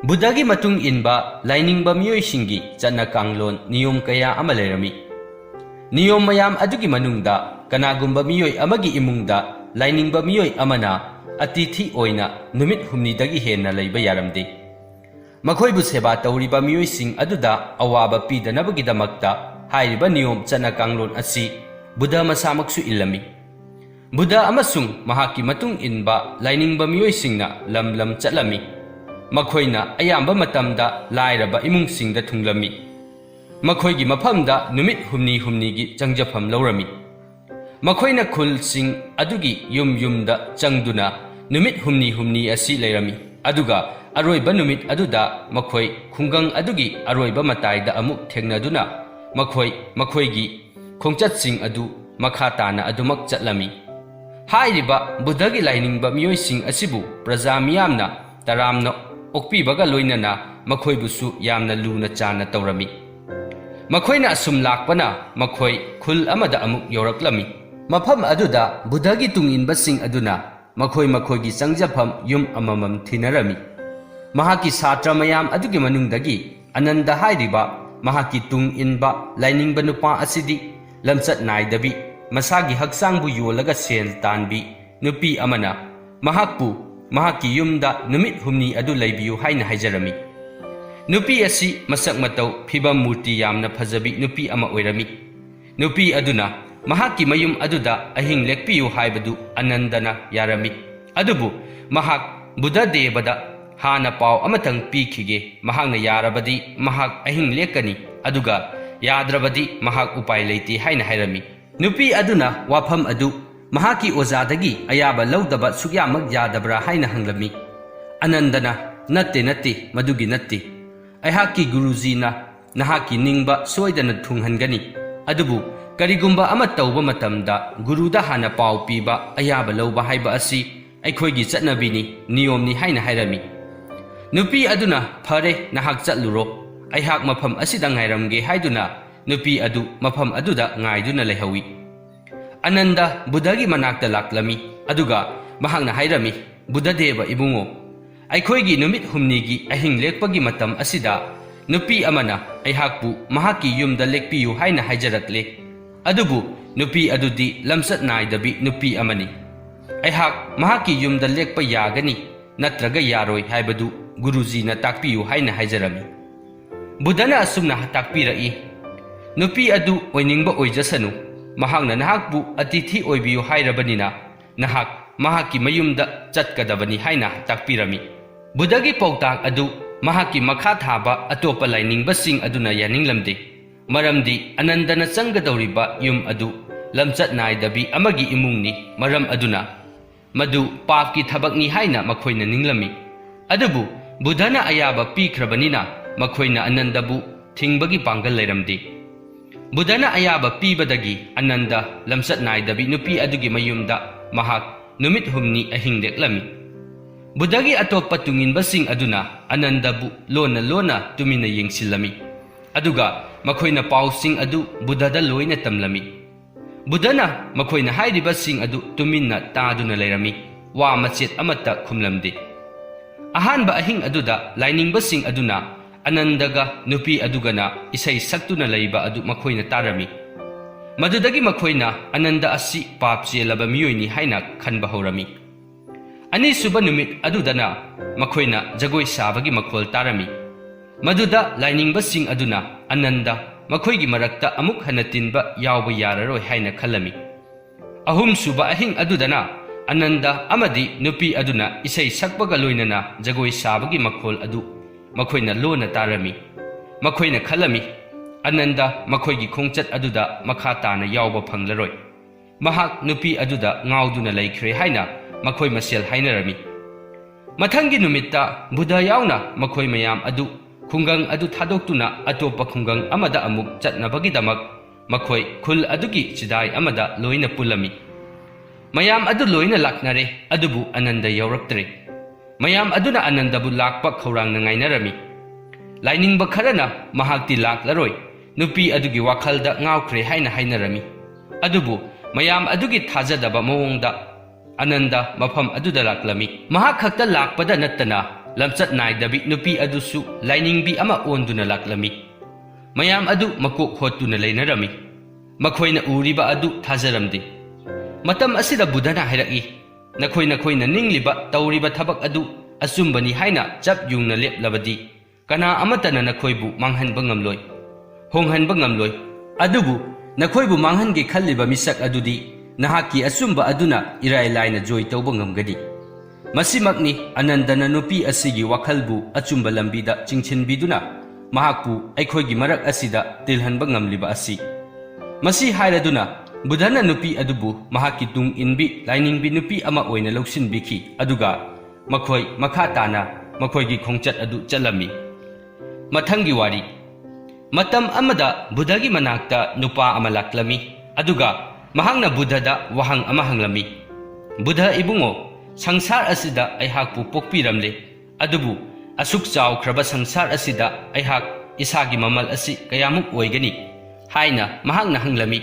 Buddhagi matung inba lainingba miyoisinggi chana kanglon niyom kaya ama lerami. Niyom mayam adugi manungda kanagumba miyoy amagi imungda lainingba miyoy amana atithi oina numit humnidagi henna leiba yaramde. Makhoibu seba tawriba miyoising aduda awaba pidanabagidamagta hairiba niyom chana kanglon asi Buddha masamaksu ilami. Buddha amasung mahaki matung inba lainingba miyoisingna lam chatlami. Makhoina ayamba matamda lairaba imungsingda thunglami. Makhoigi mafamda numit humni gi changjafam laurami. Makhoina khulsing adugi yumda changduna numit humni asi leirami. Aduga aroiba numit aduda makhoi khungang adugi aroiba mataida amuk thengnaduna makhoigi khongchatsing adu makhatana adumak chatlami. Hairiba Buddhagi lainingba miyoising asibu praja miyamna taramna okpibaga loinana makhoibusu yamna luna chana tawrami. Makhoina asum lakpana makhoi khul amada amuk yoraklami. Mafam aduda Buddhagi tunginbasing aduna makhoigi changjafam yum amamam thinarami. Mahaki satra mayam adugi manungdagi Ananda hairiba mahaki tunginba lainingba nupa asidi lamsat naidabi masagi haksangbu yolaga sel tanbi nupi amana mahaki yumda numit humni adu leibiyu haina haijarami. Nupi asi masak matau phibam murti yamna phajabi nupi ama oirami. Nupi aduna mahaki mayum aduda ahing lekpiyu haibadu Anandana yarami. Adubu mahak Buddha Devada hana pau amatang pikhige mahakna yarabadi mahak ahing lekani aduga yadrabadi mahak upai leiti haina hairami. Nupi aduna wafam adu mahaki ozadagi ayaba laudaba sukyamak yadabra haina hanglami. Anandana natte madugi natte aihaki gurujina nahaki ningba soidana thunghangani. Adubu karigumba ama tauba matamda guruda hana pau piba ayaba lauba haiba asi aikhoigi chatnabini niyomni haina hairami. Nupi aduna phare nahak chatluro aihak mafam asida ngairamge haiduna nupi adu mafam aduda ngaiduna lehawi. Ananda Buddhagi manakta laklami aduga mahakna hairami Buddha Deva ibungo aikhoigi numit humnigi ahing lekpagi matam asida nupi amana aihakpu mahaki yumda lekpiyu haina haijaratle. Adubu nupi adudi lamsat naidabi nupi amani. Aihak mahaki yumda lekpa yagani natraga yaroi haibadu Gurujina takpiyu haina haijarami. Buddhana asumna takpirai nupi adu oiningba oijasanu mahakna nahakbu atithi oibiyu hairabanina nahak mahaki mayumda chatkadabani haina takpirami. Buddhagi pautak adu mahaki makha thaba atopa lainingbasing aduna yaninglamde. Maramdi Anandana changadawriba yum adu lamchat naidabi amagi imungni maram aduna madu papki thabakni haina makhoina ninglami. Adubu Buddhana ayaba pikhrabanina makhoina Anandabu thingbagi pangal leiramde. Buddhana ayaba pibadagi Ananda lamsat naidabi nupi adugi mayumda mahak numit humni ahing deklami. Buddhagi atopa tunginbasing aduna Anandabu lona tumina yengsilami. Aduga makhoina pausing adu Buddhada loina tamlami. Buddhana makhoina hairibasing adu tuminna taaduna leirami wa machet amata khumlamde. Ahanba ahing aduda lainingbasing aduna Anandaga nupi adugana isai saktuna leiba adu makhoina tarami. Madudagi makhoina Ananda asi papche laba miyoini haina khanba horami. Ani suba numit adudana makhoina jagoi sabagi makhol tarami. Maduda lainingbasing aduna Ananda makhoigi marakta amuk hanatinba yawba yararoi haina khalami. Ahum suba ahing adudana Ananda amadi nupi aduna isai sakbaga loinana jagoi sabagi makhol adu makhoina lona tarami. Makhoina khalami Ananda makhoigi khongchat aduda makha tana yawba phanglaroi. Mahak nupi aduda ngauduna laikhre haina makhoi masel hainarami. Mathangi numitta Buddha yauna makhoi mayam adu khungang adu thadoktuna atopa khungang amada amuk chatnabagidamak makhoi khul adugi chidai amada loina pulami. Mayam adu loina laknare adubu Ananda yauraktre. Mayam aduna Anandabu lakpa khaurang na ngainarami. Lainingba kharana mahakti laklaroi nupi adugi wakhalda ngawkhre haina hainarami. Adubu mayam adugi thajadaba mawongda Ananda mafam aduda laklami. Mahak khakta lakpada nattana lamchat naidabik nupi adusu lainingbi ama onduna laklami. Mayam adu makok hotuna lainarami. Makhoina uriba adu thajaramdi. Matam asida Buddhana hairaki. Nakhoina ningliba tauriba thabak adu asumbani haina chap yungna leplabadi. Kana amatana nakhoibu manghanba ngamloi. Honghanba ngamloi. Adubu nakhoibu manghange khalliba misak adudi nahaki asumba aduna irai laina joy tawba ngamgadi. Masimakni Anandana nupi asigi wakhalbu achumba lambida chingchinbiduna mahakpu aikhoigi marak asida tilhanba ngamliba asi. Masi hairaduna Buddhana nupi adubu mahaki tung inbi lainingbi nupi ama oina lausinbiki aduga makhoi makha tana makhoigi khongchat adu chalami. Mathangi wari matam amada Buddhagi manakta nupa ama laklami aduga mahangna Buddhada wahang ama hanglami. Buddha ibungo sangsar asida aihakpu pokpiramle adubu asuk chawkhraba sangsar asida aihak isagi mamal asi kayamuk oigani haina mahangna hanglami.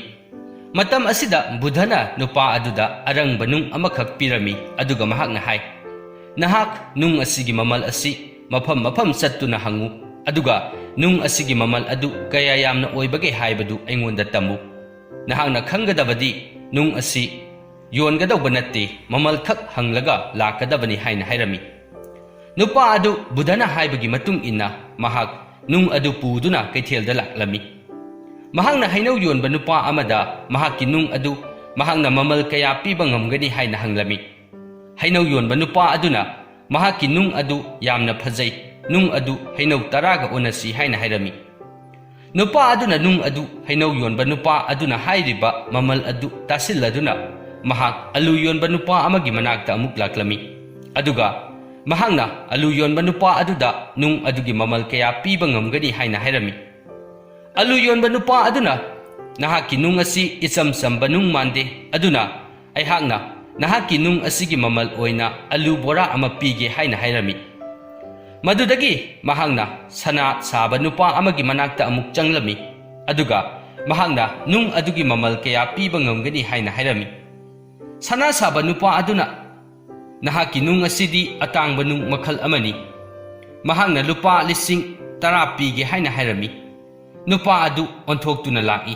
Matam asida Buddhana nupa aduda arang banung amakhak pirami aduga mahakna hai nahak nung asigi mamal asi mafam sattuna hangu aduga nung asigi mamal adu kaya yamna oibage haibadu aingonda tamu nahakna khangadabadi nung asi yonggadawba natte mamal khak hanglaga lakadabani haina hairami. Nupa adu Buddhana haibagi matung inna mahak nung adu puduna kaithelda laklami. Mahangna hainaw yonba nupa amada mahaki nung adu mahangna mamal kaya piba ngamgani haina hanglami. Hainaw yonba nupa aduna mahaki nung adu yamna phajai nung adu hainaw taraga onasi haina hairami. Nupa aduna nung adu hainaw yonba nupa aduna hairiba mamal adu tasilladuna mahak alu yonba nupa amagi manakta amuk laklami. Aduga mahangna alu yonba nupa aduda nung adugi mamal kaya piba ngamgani haina hairami. Alu yonba nupa aduna nahaki nung asi isam samba nung mande aduna aihakna nahaki nung asigi mamal oina alu bora ama pige haina hairami. Madudagi mahangna sana saba nupa amagi manakta amuk changlami aduga mahangna nung adugi mamal kaya piba ngamgani haina hairami. Sana saba nupa aduna nahaki nung asidi atangba nung makhal amani mahangna lupa lising tara pige haina hairami. Nupa adu onthoktuna laki.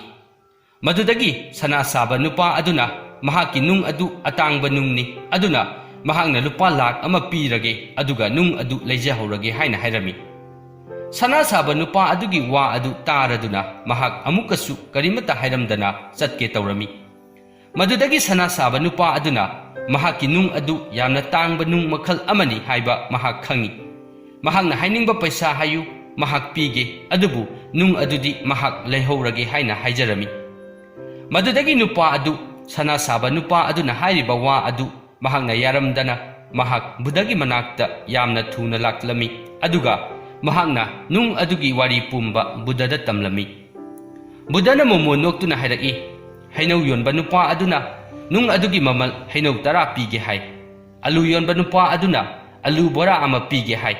Madudagi sana saba nupa aduna mahaki nung adu atangba nungni aduna mahangna lupa lak ama pirage aduga nung adu leijahorage haina hairami. Sana saba nupa adugi wa adu taraduna mahak amukasu karimata hairamdana chatke tawrami. Madudagi sana saba nupa aduna mahaki nung adu yamna tangba nung makhal amani haiba mahak khangi. Mahangna hainingba paisa hayu mahak pige adubu nung adudi mahak leihorage haina haijarami. Madudagi nupa adu sana saba nupa aduna hairiba wa adu mahakna yaramdana mahak Buddhagi manakta yamna thuna laklami aduga mahakna nung adugi wari pumba Buddhada tamlami. Buddhana momo noktuna hairaki hainaw yonba nupa aduna nung adugi mamal hainaw tara pige hai. Alu yonba nupa aduna alu bora ama pige hai.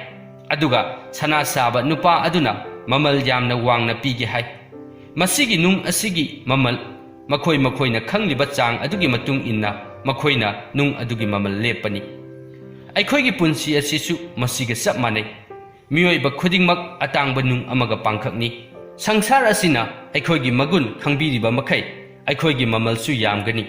Aduga sana saba nupa aduna mamal yamna wangna pige hai. Masigi nung asigi mamal makhoina khangliba chang adugi matung inna makhoina nung adugi mamal lepani. Aikhoigi punsi asisu masiga sap manai. Miyoiba khudingmak atangba nung amaga pangkhakni. Sangsar asina aikhoigi magun khangbiriba makai aikhoigi mamalsu yamgani.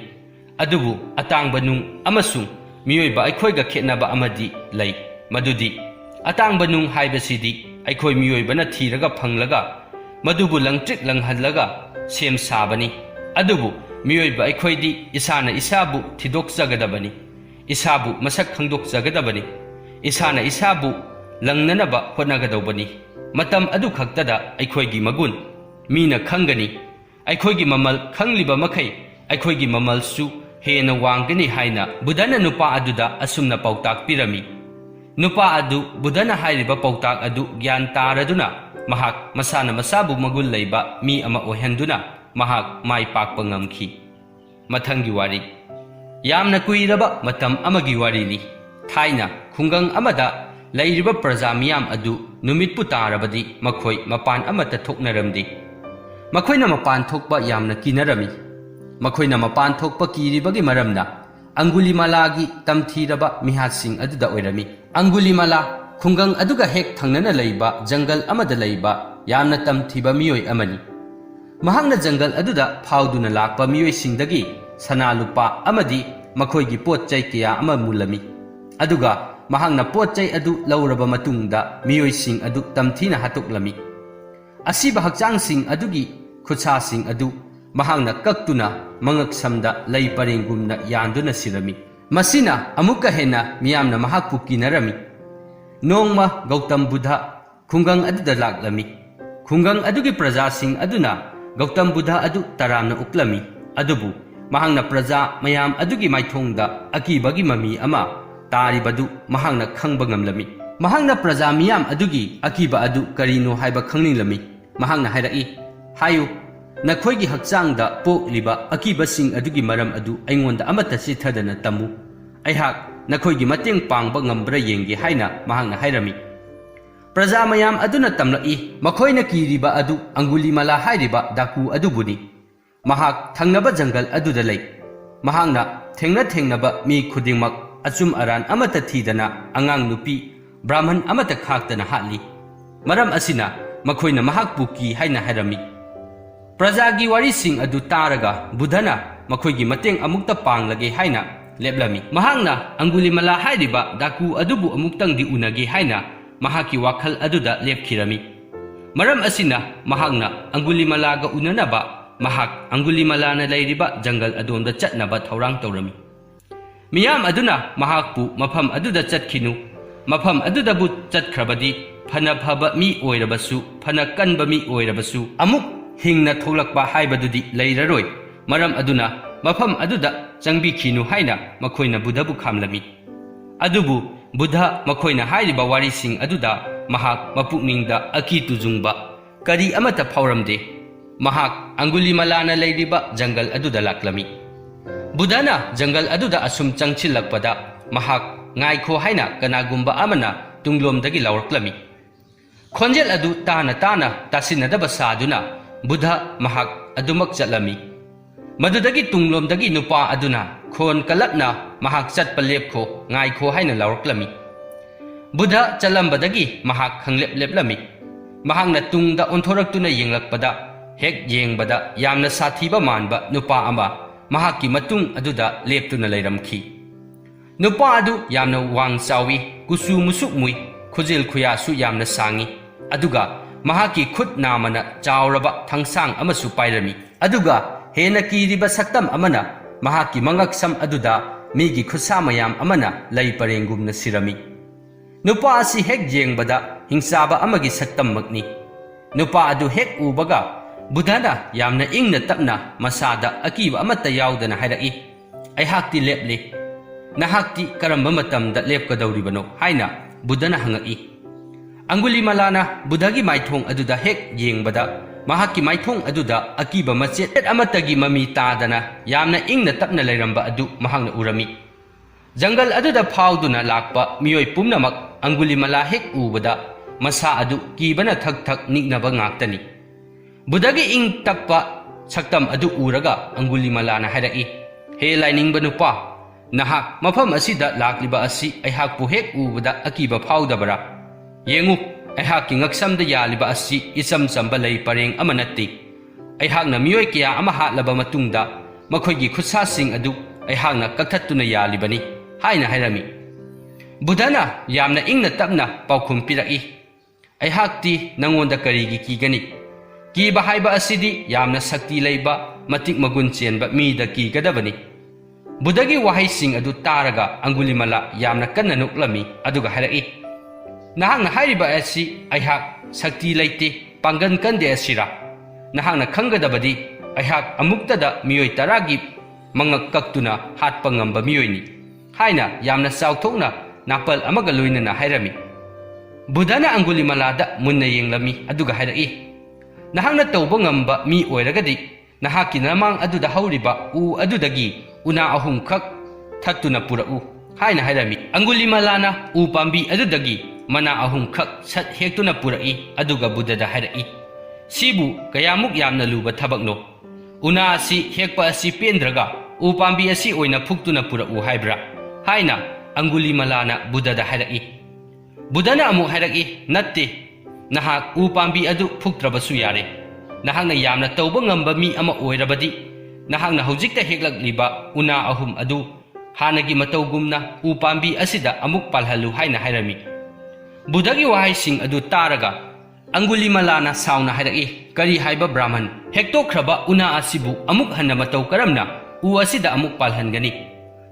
Adubu atangba nung amasung miyoiba aikhoiga khetnaba amadi lay. Madudi atangba nung haibasidi aikhoi miyoibana thiraga phanglaga madubu langtrik langhanlaga sem sabani. Adubu miyoiba aikhoidi isana isabu thidokjagadabani. Isabu masak khangdokjagadabani. Isana isabu langnanaba hotnagadawbani. Matam adu khaktada aikhoigi magun mina khangani. Aikhoigi mamal khangliba makai aikhoigi mamalsu hena wangani haina Buddhana nupa aduda asumna pautak pirami. Nupa adu Buddhana hairiba pautak adu gyan taraduna mahak masana masabu magul layba mi ama ohenduna mahak mai pakpa ngamki. Mathangi wari yamna kuiraba matam amagi warini. Thaina khungang amada lairiba praja miyam adu numitpu tarabadi makhoi mapan amata thoknaramdi. Makhoina mapan thokpa yamna kinarami. Makhoina mapan thokpa kiribagi maramna Angulimala gi tamthiraba mihatsing aduda oirami. Angulimala ꯈꯨꯡꯒꯪ ꯑꯗꯨꯒ ꯍꯦꯛ ꯊꯪꯅꯅ ꯂꯩꯕ ꯖꯪꯒꯜ ꯑꯃꯗ ꯂꯩꯕ ꯌꯥꯝꯅ ꯇꯝꯊꯤꯕ ꯃꯤꯑꯣꯏ ꯑꯃꯅꯤ꯫ ꯃꯍꯥꯛꯅ ꯖꯪꯒꯜ ꯑꯗꯨꯗ ꯐꯥꯎꯗꯨꯅ ꯂꯥꯛꯄ ꯃꯤꯑꯣꯏꯁꯤꯡꯗꯒꯤ ꯁꯅꯥ ꯂꯨꯄꯥ ꯑꯃꯗꯤ ꯃꯈꯣꯏꯒꯤ ꯄꯣꯠꯆꯩ ꯀꯌꯥ ꯑꯃ ꯃꯨꯜꯂꯝꯃꯤ꯫ ꯑꯗꯨꯒ ꯃꯍꯥꯛꯅ ꯄꯣꯠꯆꯩ ꯑꯗꯨ ꯂꯧꯔꯕ ꯃꯇꯨꯡꯗ ꯃꯤꯑꯣꯏꯁꯤꯡ ꯑꯗꯨ ꯇꯝꯊꯤꯅ ꯍꯥꯠꯇꯣꯛꯂꯝꯃꯤ꯫ ꯑꯁꯤꯕ ꯍꯛꯆꯥꯡꯁꯤꯡ ꯑꯗꯨꯒꯤ ꯈꯨꯠꯁꯥꯁꯤꯡ ꯑꯗꯨ ꯃꯍꯥꯛꯅ ꯀꯛꯇꯨꯅ ꯃꯉꯛꯁꯝꯗ ꯂꯩ ꯄꯔꯦꯡꯒꯨꯝꯅ ꯌꯥꯟꯗꯨꯅ ꯁꯤꯔꯝꯃꯤ꯫ ꯃꯁꯤꯅ ꯑꯃꯨꯛꯀ ꯍꯦꯟꯅ ꯃꯤꯌꯥꯝꯅ ꯃꯍꯥꯛꯄꯨ ꯀꯤꯅꯔꯝꯃꯤ꯫ ꯅꯣꯡꯃ ꯒꯧꯇꯝ ꯕꯨꯗꯙ ꯈꯨꯡꯒꯪ ꯑꯗꯨꯗ ꯂꯥꯛꯂꯝꯃꯤ꯫ ꯈꯨꯡꯒꯪ ꯑꯗꯨꯒꯤ ꯄ꯭ꯔꯖꯥꯁꯤꯡ ꯑꯗꯨꯅ ꯒꯧꯇꯝ ꯕꯨꯗꯙ ꯑꯗꯨ ꯇꯔꯥꯝꯅ ꯎꯛꯂꯝꯃꯤ꯫ ꯑꯗꯨꯕꯨ ꯃꯍꯥꯛꯅ ꯄ꯭ꯔꯖꯥ ꯃꯌꯥꯝ ꯑꯗꯨꯒꯤ ꯃꯥꯏꯊꯣꯡꯗ ꯑꯀꯤꯕꯒꯤ ꯃꯃꯤ ꯑꯃ ꯇꯥꯔꯤꯕꯗꯨ ꯃꯍꯥꯛꯅ ꯈꯪꯕ ꯉꯝꯂꯝꯃꯤ꯫ ꯃꯍꯥꯛꯅ ꯄ꯭ꯔꯖꯥ ꯃꯤꯌꯥꯝ ꯑꯗꯨꯒꯤ ꯑꯀꯤꯕ ꯑꯗꯨ ꯀꯔꯤꯅꯣ ꯍꯥꯏꯕ ꯈꯪꯅꯤꯡꯂꯝꯃꯤ꯫ ꯃꯍꯥꯛꯅ ꯍꯥꯏꯔꯛꯏ, "ꯍꯥꯏꯌꯨ, ꯅꯈꯣꯏꯒꯤ ꯍꯛꯆꯥꯡꯗ ꯄꯣꯛꯂꯤꯕ ꯑꯀꯤꯕꯁꯤꯡ ꯑꯗꯨꯒꯤ ꯃꯔꯝ ꯑꯗꯨ ꯑꯩꯉꯣꯟꯗ ꯑꯃꯠꯇ ꯆꯤꯊꯗꯅ ꯇꯝꯃꯨ꯫ ꯑꯩꯍꯥꯛ ꯅꯈꯣꯏꯒꯤ ꯃꯇꯦꯡ ꯄꯥꯡꯕ ꯉꯝꯕ꯭ꯔꯥ ꯌꯦꯡꯒꯦ" ꯍꯥꯏꯅ ꯃꯍꯥꯛꯅ ꯍꯥꯏꯔꯝꯃꯤ꯫ ꯄ꯭ꯔꯖꯥ ꯃꯌꯥꯝ ꯑꯗꯨꯅ ꯇꯝꯂꯛꯏ ꯃꯈꯣꯏꯅ ꯀꯤꯔꯤꯕ ꯑꯗꯨ ꯑꯪꯒꯨꯂꯤꯃꯥꯂꯥ ꯍꯥꯏꯔꯤꯕ ꯗꯥꯀꯨ ꯑꯗꯨꯕꯨꯅꯤ꯫ ꯃꯍꯥꯛ ꯊꯪꯅꯕ ꯖꯪꯒꯜ ꯑꯗꯨꯗ ꯂꯩ꯫ ꯃꯍꯥꯛꯅ ꯊꯦꯡꯅꯕ ꯃꯤ ꯈꯨꯗꯤꯡꯃꯛ ꯑꯆꯨꯝ ꯑꯔꯥꯟ ꯑꯃꯠꯇ ꯊꯤꯗꯅ ꯑꯉꯥꯡ ꯅꯨꯄꯤ ꯕ꯭ꯔꯥꯍꯃꯟ ꯑꯃꯠꯇ ꯈꯥꯛꯇꯅ ꯍꯥꯠꯂꯤ꯫ ꯃꯔꯝ ꯑꯁꯤꯅ ꯃꯈꯣꯏꯅ ꯃꯍꯥꯛꯄꯨ ꯀꯤ ꯍꯥꯏꯅ ꯍꯥꯏꯔꯝꯃꯤ꯫ ꯄ꯭ꯔꯖꯥꯒꯤ ꯋꯥꯔꯤꯁꯤꯡ ꯑꯗꯨ ꯇꯥꯔꯒ ꯕꯨꯗꯙꯅ ꯃꯈꯣꯏꯒꯤ ꯃꯇꯦꯡ ꯑꯃꯨꯛꯇ ꯄꯥꯡꯂꯒꯦ ꯍꯥꯏꯅ ꯂꯦꯞꯂꯝꯃꯤ꯫ ꯃꯍꯥꯛꯅ ꯑꯪꯒꯨꯂꯤꯃꯥꯂꯥ ꯍꯥꯏꯔꯤꯕ ꯗꯥꯀꯨ ꯑꯗꯨꯕꯨ ꯑꯃꯨꯛꯇꯪꯗꯤ ꯎꯅꯒꯦ ꯍꯥꯏꯅ ꯃꯍꯥꯛꯀꯤ ꯋꯥꯈꯜ ꯑꯗꯨꯗ ꯂꯦꯞꯈꯤꯔꯝꯃꯤ꯫ ꯃꯔꯝ ꯑꯁꯤꯅ ꯃꯍꯥꯛꯅ ꯑꯪꯒꯨꯂꯤꯃꯥꯂꯥꯒ ꯎꯅꯅꯕ ꯃꯍꯥꯛ ꯑꯪꯒꯨꯂꯤꯃꯥꯂꯥꯅ ꯂꯩꯔꯤꯕ ꯖꯪꯒꯜ ꯑꯗꯣꯝꯗ ꯆꯠꯅꯕ ꯊꯧꯔꯥꯡ ꯇꯧꯔꯝꯃꯤ꯫ ꯃꯤꯌꯥꯝ ꯑꯗꯨꯅ ꯃꯍꯥꯛꯄꯨ ꯃꯐꯝ ꯑꯗꯨꯗ ꯆꯠꯈꯤꯅꯨ, ꯃꯐꯝ ꯑꯗꯨꯗꯕꯨ ꯆꯠꯈ꯭ꯔꯕꯗꯤ ꯐꯅ ꯐꯕ ꯃꯤ ꯑꯣꯏꯔꯕꯁꯨ ꯐꯅ ꯀꯟꯕ ꯃꯤ ꯑꯣꯏꯔꯕꯁꯨ ꯑꯃꯨꯛ ꯍꯤꯡꯅ ꯊꯣꯛꯂꯛꯄ ꯍꯥꯏꯕꯗꯨꯗꯤ ꯂꯩꯔꯔꯣꯏ꯫ ꯃꯔꯝ ꯑꯗꯨꯅ ꯃꯐꯝ ꯑꯗꯨꯗ ꯆꯪꯕꯤꯈꯤꯅꯨ ꯍꯥꯏꯅ ꯃꯈꯣꯏꯅ ꯕꯨꯗꯙꯕꯨ ꯈꯥꯝꯂꯝꯃꯤ꯫ ꯑꯗꯨꯕꯨ ꯕꯨꯗꯙ ꯃꯈꯣꯏꯅ ꯍꯥꯏꯔꯤꯕ ꯋꯥꯔꯤꯁꯤꯡ ꯑꯗꯨꯗ ꯃꯍꯥꯛ ꯃꯄꯨꯛꯅꯤꯡꯗ ꯑꯀꯤ ꯇꯨꯖꯨꯡꯕ ꯀꯔꯤ ꯑꯃꯠꯇ ꯐꯥꯎꯔꯝꯗꯦ꯫ ꯃꯍꯥꯛ ꯑꯪꯒꯨꯂꯤꯃꯥꯂꯥꯅ ꯂꯩꯔꯤꯕ ꯖꯪꯒꯜ ꯑꯗꯨꯗ ꯂꯥꯛꯂꯝꯃꯤ꯫ ꯕꯨꯗꯙꯅ ꯖꯪꯒꯜ ꯑꯗꯨꯗ ꯑꯁꯨꯝ ꯆꯪꯁꯤꯜꯂꯛꯄꯗ ꯃꯍꯥꯛ ꯉꯥꯏꯈꯣ ꯍꯥꯏꯅ ꯀꯅꯥꯒꯨꯝꯕ ꯑꯃꯅ ꯇꯨꯡꯂꯣꯝꯗꯒꯤ ꯂꯥꯎꯔꯛꯂꯝꯃꯤ꯫ ꯈꯣꯟꯖꯦꯜ ꯑꯗꯨ ꯇꯥꯅ ꯇꯥꯁꯤꯟꯅꯗꯕ ꯁꯥꯗꯨꯅ ꯕꯨꯗꯙ ꯃꯍꯥꯛ ꯑꯗꯨꯃꯛ ꯆꯠꯂꯝꯃꯤ꯫ ꯃꯗꯨꯗꯒꯤ ꯇꯨꯡꯂꯣꯝꯗꯒꯤ ꯅꯨꯄꯥ ꯑꯗꯨꯅ ꯈꯣꯟ ꯀꯜꯂꯞꯅ ꯃꯍꯥꯛ ꯆꯠꯄ ꯂꯦꯞꯈꯣ, ꯉꯥꯏꯈꯣ ꯍꯥꯏꯅ ꯂꯥꯎꯔꯛꯂꯝꯃꯤ꯫ ꯕꯨꯗꯙ ꯆꯠꯂꯝꯕꯗꯒꯤ ꯃꯍꯥꯛ ꯈꯪꯂꯦꯞ ꯂꯦꯞꯂꯝꯃꯤ꯫ ꯃꯍꯥꯛꯅ ꯇꯨꯡꯗ ꯑꯣꯟꯊꯣꯔꯛꯇꯨꯅ ꯌꯦꯡꯂꯛꯄꯗ ꯍꯦꯛ ꯌꯦꯡꯕꯗ ꯌꯥꯝꯅ ꯁꯥꯊꯤꯕ ꯃꯥꯟꯕ ꯅꯨꯄꯥ ꯑꯃ ꯃꯍꯥꯛꯀꯤ ꯃꯇꯨꯡ ꯑꯗꯨꯗ ꯂꯦꯞꯇꯨꯅ ꯂꯩꯔꯝꯈꯤ꯫ ꯅꯨꯄꯥ ꯑꯗꯨ ꯌꯥꯝꯅ ꯋꯥꯡ ꯆꯥꯎꯏ, ꯀꯨꯆꯨ ꯃꯨꯁꯨꯛ ꯃꯨꯏ, ꯈꯨꯖꯦꯜ ꯈꯨꯌꯥꯁꯨ ꯌꯥꯝꯅ ꯁꯥꯡꯏ꯫ ꯑꯗꯨꯒ ꯃꯍꯥꯛꯀꯤ ꯈꯨꯠ ꯅꯥꯝꯃꯅ ꯆꯥꯎꯔꯕ ꯊꯥꯡꯁꯥꯡ ꯑꯃꯁꯨ ꯄꯥꯏꯔꯝꯃꯤ꯫ ꯑꯗꯨꯒ ꯍꯦꯟꯅ ꯀꯤꯔꯤꯕ ꯁꯛꯇꯝ ꯑꯃꯅ ꯃꯍꯥꯛꯀꯤ ꯃꯉꯛꯁꯝ ꯑꯗꯨꯗ ꯃꯤꯒꯤ ꯈꯨꯠꯁꯥ ꯃꯌꯥꯝ ꯑꯃꯅ ꯂꯩ ꯄꯔꯦꯡꯒꯨꯝꯅ ꯁꯤꯔꯝꯃꯤ꯫ ꯅꯨꯄꯥ ꯑꯁꯤ ꯍꯦꯛ ꯌꯦꯡꯕꯗ ꯍꯤꯡꯆꯥꯕ ꯑꯃꯒꯤ ꯁꯛꯇꯝꯃꯛꯅꯤ꯫ ꯅꯨꯄꯥ ꯑꯗꯨ ꯍꯦꯛ ꯎꯕꯒ ꯕꯨꯗꯙꯅ ꯌꯥꯝꯅ ꯏꯪꯅ ꯇꯞꯅ ꯃꯁꯥꯗ ꯑꯀꯤꯕ ꯑꯃꯠꯇ ꯌꯥꯎꯗꯅ ꯍꯥꯏꯔꯛꯏ, "ꯑꯩꯍꯥꯛꯇꯤ ꯂꯦꯞꯂꯤ꯫ ꯅꯍꯥꯛꯇꯤ ꯀꯔꯝꯕ ꯃꯇꯝꯗ ꯂꯦꯞꯀꯗꯧꯔꯤꯕꯅꯣ?" ꯍꯥꯏꯅ ꯕꯨꯗꯙꯅ ꯍꯪꯉꯛꯏ꯫ ꯑꯪꯒꯨꯂꯤꯃꯥꯂꯥꯅ ꯕꯨꯗꯙꯒꯤ ꯃꯥꯏꯊꯣꯡ ꯑꯗꯨꯗ ꯍꯦꯛ ꯌꯦꯡꯕꯗ ꯃꯍꯥꯛꯀꯤ ꯃꯥꯏꯊꯣꯡ ꯑꯗꯨꯗ ꯑꯀꯤꯕ ꯃꯆꯦꯠ ꯑꯃꯠꯇꯒꯤ ꯃꯃꯤ ꯇꯥꯗꯅ ꯌꯥꯝꯅ ꯏꯪꯅ ꯇꯞꯅ ꯂꯩꯔꯝꯕ ꯑꯗꯨ ꯃꯍꯥꯛꯅ ꯎꯔꯝꯃꯤ꯫ ꯖꯪꯒꯜ ꯑꯗꯨꯗ ꯐꯥꯎꯗꯨꯅ ꯂꯥꯛꯄ ꯃꯤꯑꯣꯏ ꯄꯨꯝꯅꯃꯛ ꯑꯪꯒꯨꯂꯤꯃꯥꯂꯥ ꯍꯦꯛ ꯎꯕꯗ ꯃꯁꯥ ꯑꯗꯨ ꯀꯤꯕꯅ ꯊꯛ ꯊꯛ ꯅꯤꯛꯅꯕ ꯉꯥꯛꯇꯅꯤ꯫ ꯕꯨꯗꯙꯒꯤ ꯏꯪ ꯇꯞꯄ ꯁꯛꯇꯝ ꯑꯗꯨ ꯎꯔꯒ ꯑꯪꯒꯨꯂꯤꯃꯥꯂꯥꯅ ꯍꯥꯏꯔꯛꯏ, "ꯍꯦ ꯂꯥꯏꯅꯤꯡꯕ ꯅꯨꯄꯥ, ꯅꯍꯥꯛ ꯃꯐꯝ ꯑꯁꯤꯗ ꯂꯥꯛꯂꯤꯕ ꯑꯁꯤ ꯑꯩꯍꯥꯛꯄꯨ ꯍꯦꯛ ꯎꯕꯗ ꯑꯀꯤꯕ ꯐꯥꯎꯗꯕꯔꯥ? ꯌꯦꯡꯉꯨ, ꯑꯩꯍꯥꯛꯀꯤ ꯉꯛꯁꯝꯗ ꯌꯥꯜꯂꯤꯕ ꯑꯁꯤ ꯏꯆꯝ ꯆꯝꯕ ꯂꯩ ꯄꯔꯦꯡ ꯑꯃ ꯅꯠꯇꯦ꯫ ꯑꯩꯍꯥꯛꯅ ꯃꯤꯑꯣꯏ ꯀꯌꯥ ꯑꯃ ꯍꯥꯠꯂꯕ ꯃꯇꯨꯡꯗ ꯃꯈꯣꯏꯒꯤ ꯈꯨꯠꯁꯥꯁꯤꯡ ꯑꯗꯨ ꯑꯩꯍꯥꯛꯅ ꯀꯛꯊꯠꯇꯨꯅ ꯌꯥꯜꯂꯤꯕꯅꯤ" ꯍꯥꯏꯅ ꯍꯥꯏꯔꯝꯃꯤ꯫ ꯕꯨꯗꯙꯅ ꯌꯥꯝꯅ ꯏꯪꯅ ꯇꯞꯅ ꯄꯥꯎꯈꯨꯝ ꯄꯤꯔꯛꯏ, "ꯑꯩꯍꯥꯛꯇꯤ ꯅꯪꯉꯣꯟꯗ ꯀꯔꯤꯒꯤ ꯀꯤꯒꯅꯤ? ꯀꯤꯕ ꯍꯥꯏꯕ ꯑꯁꯤꯗꯤ ꯌꯥꯝꯅ ꯁꯛꯇꯤ ꯂꯩꯕ, ꯃꯇꯤꯛ ꯃꯒꯨꯟ ꯆꯦꯟꯕ ꯃꯤꯗ ꯀꯤꯒꯗꯕꯅꯤ." ꯕꯨꯗꯙꯒꯤ ꯋꯥꯍꯩꯁꯤꯡ ꯑꯗꯨ ꯇꯥꯔꯒ ꯑꯪꯒꯨꯂꯤꯃꯥꯂꯥ ꯌꯥꯝꯅ ꯀꯟꯅ ꯅꯣꯛꯂꯝꯃꯤ꯫ ꯑꯗꯨꯒ ꯍꯥꯏꯔꯛꯏ, "ꯅꯍꯥꯛꯅ ꯍꯥꯏꯔꯤꯕ ꯑꯁꯤ ꯑꯩꯍꯥꯛ ꯁꯛꯇꯤ ꯂꯩꯇꯦ, ꯄꯥꯡꯒꯟ ꯀꯟꯗꯦ ꯑꯁꯤꯔꯥ? ꯅꯍꯥꯛꯅ ꯈꯪꯒꯗꯕꯗꯤ ꯑꯩꯍꯥꯛ ꯑꯃꯨꯛꯇꯗ ꯃꯤꯑꯣꯏ 10ꯒꯤ ꯃꯉꯛ ꯀꯛꯇꯨꯅ ꯍꯥꯠꯄ ꯉꯝꯕ ꯃꯤꯑꯣꯏꯅꯤ" ꯍꯥꯏꯅ ꯌꯥꯝꯅ ꯆꯥꯎꯊꯣꯛꯅ ꯅꯥꯄꯜ ꯑꯃꯒ ꯂꯣꯏꯅꯅ ꯍꯥꯏꯔꯝꯃꯤ꯫ ꯕꯨꯗꯙꯅ ꯑꯪꯒꯨꯂꯤꯃꯥꯂꯥꯗ ꯃꯨꯟꯅ ꯌꯦꯡꯂꯝꯃꯤ ꯑꯗꯨꯒ ꯍꯥꯏꯔꯛꯏ, "ꯅꯍꯥꯛꯅ ꯇꯧꯕ ꯉꯝꯕ ꯃꯤ ꯑꯣꯏꯔꯒꯗꯤ ꯅꯍꯥꯛꯀꯤ ꯅꯃꯥꯡ ꯑꯗꯨꯗ ꯍꯧꯔꯤꯕ ꯎ ꯑꯗꯨꯗꯒꯤ ꯎꯅꯥ 3ꯈꯛ ꯊꯠꯇꯨꯅ ꯄꯨꯔꯛꯎ" ꯍꯥꯏꯅ ꯍꯥꯏꯔꯝꯃꯤ꯫ ꯑꯪꯒꯨꯂꯤꯃꯥꯂꯥꯅ ꯎ ꯄꯥꯝꯕꯤ ꯑꯗꯨꯗꯒꯤ ꯃꯅꯥ 3ꯈꯛ ꯁꯠ ꯍꯦꯛꯇꯨꯅ ꯄꯨꯔꯛꯏ꯫ ꯑꯗꯨꯒ ꯕꯨꯗꯙꯗ ꯍꯥꯏꯔꯛꯏ, "ꯁꯤꯕꯨ ꯀꯌꯥꯃꯨꯛ ꯌꯥꯝꯅ ꯂꯨꯕ ꯊꯕꯛꯅꯣ? ꯎꯅꯥ ꯑꯁꯤ ꯍꯦꯛꯄ ꯑꯁꯤ ꯄꯦꯟꯗ꯭ꯔꯒ ꯎ ꯄꯥꯝꯕꯤ ꯑꯁꯤ ꯑꯣꯏꯅ ꯐꯨꯛꯇꯨꯅ ꯄꯨꯔꯛꯎ ꯍꯥꯏꯕ꯭ꯔꯥ?" ꯍꯥꯏꯅ ꯑꯪꯒꯨꯂꯤꯃꯥꯂꯥꯅ ꯕꯨꯗꯙꯗ ꯍꯥꯏꯔꯛꯏ꯫ ꯕꯨꯙꯅ ꯑꯃꯨꯛ ꯍꯥꯏꯔꯛꯏ, ꯅꯠꯇꯦ, ꯅꯍꯥꯛ ꯎ ꯄꯥꯝꯕꯤ ꯑꯗꯨ ꯐꯨꯛꯇ꯭ꯔꯕꯁꯨ ꯌꯥꯔꯦ. ꯅꯍꯥꯛꯅ ꯌꯥꯝꯅ ꯇꯧꯕ ꯉꯝꯕ ꯃꯤ ꯑꯃ ꯑꯣꯏꯔꯕꯗꯤ ꯅꯍꯥꯛꯅ ꯍꯧꯖꯤꯛꯇ ꯍꯦꯛꯂꯛꯂꯤꯕ ꯎꯅꯥ 3 ꯑꯗꯨ ꯍꯥꯟꯅꯒꯤ ꯃꯇꯧꯒꯨꯝꯅ ꯎ ꯄꯥꯝꯕꯤ ꯑꯁꯤꯗ ꯑꯃꯨꯛ ꯄꯥꯜꯍꯜꯂꯨ ꯍꯥꯏꯅ ꯍꯥꯏꯔꯝꯃꯤ. ꯕꯨꯙꯒꯤ ꯋꯥꯍꯩꯁꯤꯡ ꯑꯗꯨ ꯇꯥꯔꯒ ꯑꯪꯒꯨꯂꯤꯃꯥꯂꯥꯅ ꯁꯥꯎꯅ ꯍꯥꯏꯔꯛꯏ, ꯀꯔꯤ ꯍꯥꯏꯕ ꯕ꯭ꯔꯥꯍꯃꯟ, ꯍꯦꯛꯇꯣꯛꯈ꯭ꯔꯕ ꯎꯅꯥ ꯑꯁꯤꯕꯨ ꯑꯃꯨꯛ ꯍꯟꯅ ꯃꯇꯧ ꯀꯔꯝꯅ ꯎ ꯑꯁꯤꯗ ꯑꯃꯨꯛ ꯄꯥꯜꯍꯟꯒꯅꯤ?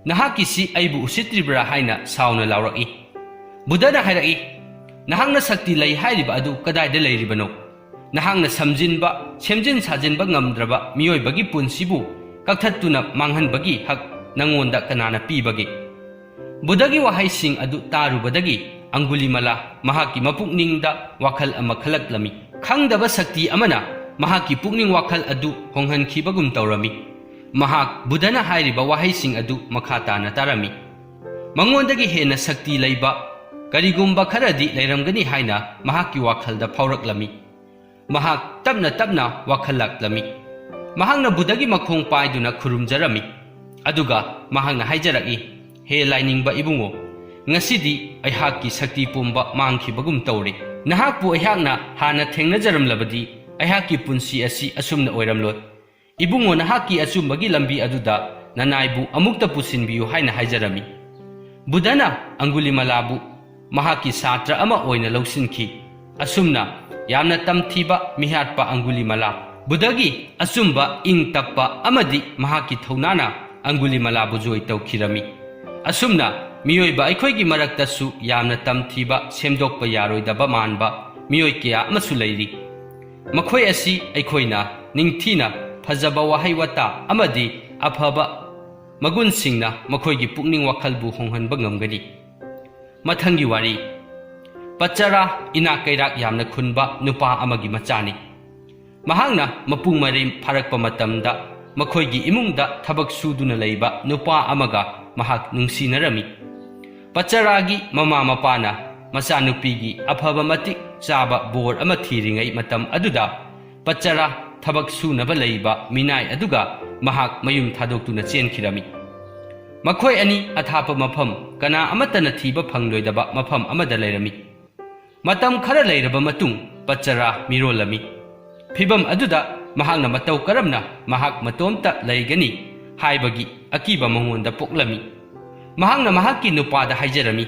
ꯅꯍꯥꯛꯀꯤꯁꯤ ꯑꯩꯕꯨ ꯎꯁꯤꯠꯇ꯭ꯔꯤꯕ꯭ꯔꯥ ꯍꯥꯏꯅ ꯁꯥꯎꯅ ꯂꯥꯎꯔꯛꯏ. ꯕꯨꯙꯅ ꯍꯥꯏꯔꯛꯏ, ꯅꯍꯥꯛꯅ ꯁꯛꯇꯤ ꯂꯩ ꯍꯥꯏꯔꯤꯕ ꯑꯗꯨ ꯀꯗꯥꯏꯗ ꯂꯩꯔꯤꯕꯅꯣ? ꯅꯍꯥꯛꯅ ꯁꯦꯝꯖꯤꯟ ꯁꯥꯖꯤꯟꯕ ꯉꯝꯗ꯭ꯔꯕ ꯃꯤꯑꯣꯏꯕꯒꯤ ꯄꯨꯟꯁꯤꯕꯨ ꯀꯛꯊꯠꯇꯨꯅ ꯃꯥꯡꯍꯟꯕꯒꯤ ꯍꯛ ꯅꯪꯉꯣꯟꯗ ꯀꯅꯥꯅ ꯄꯤꯕꯒꯦ? ꯕꯨꯙꯒꯤ ꯋꯥꯍꯩꯁꯤꯡ ꯑꯗꯨ ꯇꯥꯔꯨꯕꯗꯒꯤ ꯑꯪꯒꯨꯂꯤꯃꯥꯂꯥ ꯃꯍꯥꯛꯀꯤ ꯃꯄꯨꯛꯅꯤꯡꯗ ꯋꯥꯈꯜ ꯑꯃ ꯈꯜꯂꯛꯂꯝꯃꯤ. ꯈꯪꯗꯕ ꯁꯛꯇꯤ ꯑꯃꯅ ꯃꯍꯥꯛꯀꯤ ꯄꯨꯛꯅꯤꯡ ꯋꯥꯈꯜ ꯑꯗꯨ ꯍꯣꯡꯍꯟꯈꯤꯕꯒꯨꯝ ꯇꯧꯔꯝꯃꯤ. ꯃꯍꯥꯛ ꯕꯨꯙꯅ ꯍꯥꯏꯔꯤꯕ ꯋꯥꯍꯩꯁꯤꯡ ꯑꯗꯨ ꯃꯈꯥ ꯇꯥꯅ ꯇꯥꯔꯝꯃꯤ. ꯃꯉꯣꯟꯗꯒꯤ ꯍꯦꯟꯅ ꯁꯛꯇꯤ ꯂꯩꯕ ꯀꯔꯤꯒꯨꯝꯕ ꯈꯔꯗꯤ ꯂꯩꯔꯝꯒꯅꯤ ꯍꯥꯏꯅ ꯃꯍꯥꯛꯀꯤ ꯋꯥꯈꯜꯗ ꯐꯥꯎꯔꯛꯂꯝꯃꯤ. ꯃꯍꯥꯛ ꯇꯞꯅ ꯇꯞꯅ ꯋꯥꯈꯜ ꯂꯥꯛꯂꯝꯃꯤ. ꯃꯍꯥꯛꯅ ꯕꯨꯙꯒꯤ ꯃꯈꯣꯡ ꯄꯥꯏꯗꯨꯅ ꯈꯨꯔꯨꯝꯖꯔꯝꯃꯤ. ꯑꯗꯨꯒ ꯃꯍꯥꯛꯅ ꯍꯥꯏꯖꯔꯛꯏ, ꯍꯦ ꯂꯥꯏꯅꯤꯡꯕ ꯏꯕꯨꯡꯉꯣ, ꯉꯁꯤꯗꯤ ꯑꯩꯍꯥꯛꯀꯤ ꯁꯛꯇꯤ ꯄꯨꯝꯕ ꯃꯥꯡꯈꯤꯕꯒꯨꯝ ꯇꯧꯔꯦ. ꯅꯍꯥꯛꯄꯨ ꯑꯩꯍꯥꯛꯅ ꯍꯥꯟꯅ ꯊꯦꯡꯅꯖꯔꯝꯂꯕꯗꯤ ꯑꯩꯍꯥꯛꯀꯤ ꯄꯨꯟꯁꯤ ꯑꯁꯤ ꯑꯁꯨꯝꯅ ꯑꯣꯏꯔꯝꯂꯣꯏ. ꯏꯕꯨꯡꯉꯣ, ꯅꯍꯥꯛꯀꯤ ꯑꯆꯨꯝꯕꯒꯤ ꯂꯝꯕꯤ ꯑꯗꯨꯗ ꯅꯅꯥꯏꯕꯨ ꯑꯃꯨꯛꯇ ꯄꯨꯁꯤꯟꯕꯤꯌꯨ ꯍꯥꯏꯅ ꯍꯥꯏꯖꯔꯝꯃꯤ. ꯕꯨꯙꯅ ꯑꯪꯒꯨꯂꯤꯃꯥꯂꯥꯕꯨ ꯃꯍꯥꯛꯀꯤ ꯁꯥꯇ꯭ꯔ ꯑꯃ ꯑꯣꯏꯅ ꯂꯧꯁꯤꯟꯈꯤ. ꯑꯁꯨꯝꯅ ꯌꯥꯝꯅ ꯇꯝꯊꯤꯕ ꯃꯤꯍꯥꯠꯄ ꯑꯪꯒꯨꯂꯤꯃꯥꯂꯥ, ꯕꯨꯙꯒꯤ ꯑꯆꯨꯝꯕ, ꯏꯪ ꯇꯞꯄ ꯑꯃꯗꯤ ꯃꯍꯥꯛꯀꯤ ꯊꯧꯅꯥꯅ ꯑꯪꯒꯨꯂꯤꯃꯥꯂꯥꯕꯨ ꯖꯣꯏ ꯇꯧꯈꯤꯔꯝꯃꯤ. ꯑꯁꯨꯝꯅ ꯃꯤꯑꯣꯏꯕ ꯑꯩꯈꯣꯏꯒꯤ ꯃꯔꯛꯇꯁꯨ ꯌꯥꯝꯅ ꯇꯝꯊꯤꯕ, ꯁꯦꯝꯗꯣꯛꯄ ꯌꯥꯔꯣꯏꯗꯕ ꯃꯥꯟꯕ ꯃꯤꯑꯣꯏ ꯀꯌꯥ ꯑꯃꯁꯨ ꯂꯩꯔꯤ. ꯃꯈꯣꯏ ꯑꯁꯤ ꯑꯩꯈꯣꯏꯅ ꯅꯤꯡꯊꯤꯅ ꯐꯖꯕ ꯋꯥꯍꯩ ꯋꯥꯇꯥ ꯑꯃꯗꯤ ꯑꯐꯕ ꯃꯒꯨꯟꯁꯤꯡꯅ ꯃꯈꯣꯏꯒꯤ ꯄꯨꯛꯅꯤꯡ ꯋꯥꯈꯜꯕꯨ ꯍꯣꯡꯍꯟꯕ ꯉꯝꯒꯅꯤ. ꯃꯊꯪꯒꯤ ꯋꯥꯔꯤ. ꯄꯆꯔꯥ ꯏꯅꯥꯛ ꯀꯩꯔꯥꯛ ꯌꯥꯝꯅ ꯈꯨꯟꯕ ꯅꯨꯄꯥ ꯑꯃꯒꯤ ꯃꯆꯥꯅꯤ. ꯃꯍꯥꯛꯅ ꯃꯄꯨꯡ ꯃꯔꯩ ꯐꯥꯔꯛꯄ ꯃꯇꯝꯗ ꯃꯈꯣꯏꯒꯤ ꯏꯃꯨꯡꯗ ꯊꯕꯛ ꯁꯨꯗꯨꯅ ꯂꯩꯕ ꯅꯨꯄꯥ ꯑꯃꯒ ꯃꯍꯥꯛ ꯅꯨꯡꯁꯤꯅꯔꯝꯃꯤ. ꯄꯆꯔꯥꯒꯤ ꯃꯃꯥ ꯃꯄꯥꯅ ꯃꯆꯥꯅꯨꯄꯤꯒꯤ ꯑꯐꯕ ꯃꯇꯤꯛ ꯆꯥꯕ ꯕꯣꯔ ꯑꯃ ꯊꯤꯔꯤꯉꯩ ꯃꯇꯝ ꯑꯗꯨꯗ ꯄꯆꯔꯥ ꯊꯕꯛ ꯁꯨꯅꯕ ꯂꯩꯕ ꯃꯤꯅꯥꯏ ꯑꯗꯨꯒ ꯃꯍꯥꯛ ꯃꯌꯨꯝ ꯊꯥꯗꯣꯛꯇꯨꯅ ꯆꯦꯟꯈꯤꯔꯝꯃꯤ. ꯃꯈꯣꯏ ꯑꯅꯤ ꯑꯊꯥꯞꯄ ꯃꯐꯝ, ꯀꯅꯥ ꯑꯃꯠꯇꯅ ꯊꯤꯕ ꯐꯪꯂꯣꯏꯗꯕ ꯃꯐꯝ ꯑꯃꯗ ꯂꯩꯔꯝꯃꯤ. ꯃꯇꯝ ꯈꯔ ꯂꯩꯔꯕ ꯃꯇꯨꯡ ꯄꯆꯔꯥ ꯃꯤꯔꯣꯜꯂꯝꯃꯤ. ꯐꯤꯚꯝ ꯑꯗꯨꯗ ꯃꯍꯥꯛꯅ ꯃꯇꯧ ꯀꯔꯝꯅ ꯃꯍꯥꯛ ꯃꯇꯣꯝꯇ ꯂꯩꯒꯅꯤ ꯍꯥꯏꯕꯒꯤ ꯑꯀꯤꯕ ꯃꯉꯣꯟꯗ ꯄꯣꯛꯂꯝꯃꯤ. ꯃꯍꯥꯛꯅ ꯃꯍꯥꯛꯀꯤ ꯅꯨꯄꯥꯗ ꯍꯥꯏꯖꯔꯝꯃꯤ,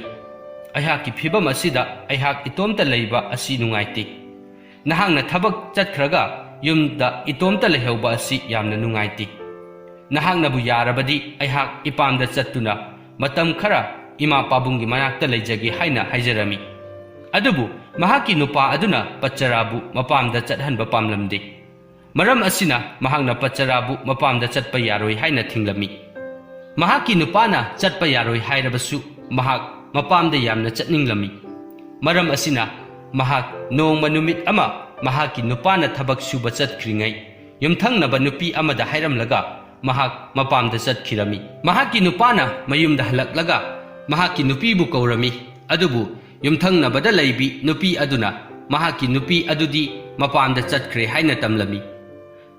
ꯑꯩꯍꯥꯛꯀꯤ ꯐꯤꯚꯝ ꯑꯁꯤꯗ ꯑꯩꯍꯥꯛ ꯏꯇꯣꯝꯇ ꯂꯩꯕ ꯑꯁꯤ ꯅꯨꯡꯉꯥꯏꯇꯦ. ꯅꯍꯥꯛꯅ ꯊꯕꯛ ꯆꯠꯈ꯭ꯔꯒ ꯌꯨꯝꯗ ꯏꯇꯣꯝꯇ ꯂꯩꯍꯧꯕ ꯑꯁꯤ ꯌꯥꯝꯅ ꯅꯨꯡꯉꯥꯏꯇꯦ. ꯅꯍꯥꯛꯅꯕꯨ ꯌꯥꯔꯕꯗꯤ ꯑꯩꯍꯥꯛ ꯏꯄꯥꯝꯗ ꯆꯠꯇꯨꯅ ꯃꯇꯝ ꯈꯔ ꯏꯃꯥ ꯄꯥꯕꯨꯡꯒꯤ ꯃꯅꯥꯛꯇ ꯂꯩꯖꯒꯦ ꯍꯥꯏꯅ ꯍꯥꯏꯖꯔꯝꯃꯤ. ꯑꯗꯨꯕꯨ ꯃꯍꯥꯛꯀꯤ ꯅꯨꯄꯥ ꯑꯗꯨꯅ ꯄꯆꯔꯥꯕꯨ ꯃꯄꯥꯝꯗ ꯆꯠꯍꯟꯕ ꯄꯥꯝꯂꯝꯗꯦ. ꯃꯔꯝ ꯑꯁꯤꯅ ꯃꯍꯥꯛꯅ ꯄꯆꯔꯥꯕꯨ ꯃꯄꯥꯝꯗ ꯆꯠꯄ ꯌꯥꯔꯣꯏ ꯍꯥꯏꯅ ꯊꯤꯡꯂꯝꯃꯤ. ꯃꯍꯥꯛꯀꯤ ꯅꯨꯄꯥꯅ ꯆꯠꯄ ꯌꯥꯔꯣꯏ ꯍꯥꯏꯔꯕꯁꯨ ꯃꯍꯥꯛ ꯃꯄꯥꯝꯗ ꯌꯥꯝꯅ ꯆꯠꯅꯤꯡꯂꯝꯃꯤ. ꯃꯔꯝ ꯑꯁꯤꯅ ꯃꯍꯥꯛ ꯅꯣꯡꯃ ꯅꯨꯃꯤꯠ ꯑꯃ ꯃꯍꯥꯛꯀꯤ ꯅꯨꯄꯥꯅ ꯊꯕꯛ ꯁꯨꯕ ꯆꯠꯈ꯭ꯔꯤꯉꯩ ꯌꯨꯝꯊꯪꯅꯕ ꯅꯨꯄꯤ ꯑꯃꯗ ꯍꯥꯏꯔꯝꯂꯒ ꯃꯍꯥꯛ ꯃꯄꯥꯝꯗ ꯆꯠꯈꯤꯔꯝꯃꯤ. ꯃꯍꯥꯛꯀꯤ ꯅꯨꯄꯥꯅ ꯃꯌꯨꯝꯗ ꯍꯜꯂꯛꯂꯒ ꯃꯍꯥꯛꯀꯤ ꯅꯨꯄꯤꯕꯨ ꯀꯧꯔꯝꯃꯤ. ꯑꯗꯨꯕు ꯌꯨꯝꯊꯪꯅꯕꯗ ꯂꯩꯕꯤ ꯅꯨꯄꯤ ꯑꯗꯨꯅ ꯃꯍꯥꯛꯀꯤ ꯅꯨꯄꯤ ꯑꯗꯨꯗꯤ ꯃꯄꯥꯝꯗ ꯆꯠꯈ꯭ꯔꯦ ꯍꯥꯏꯅ ꯇꯝꯂꯝꯃꯤ.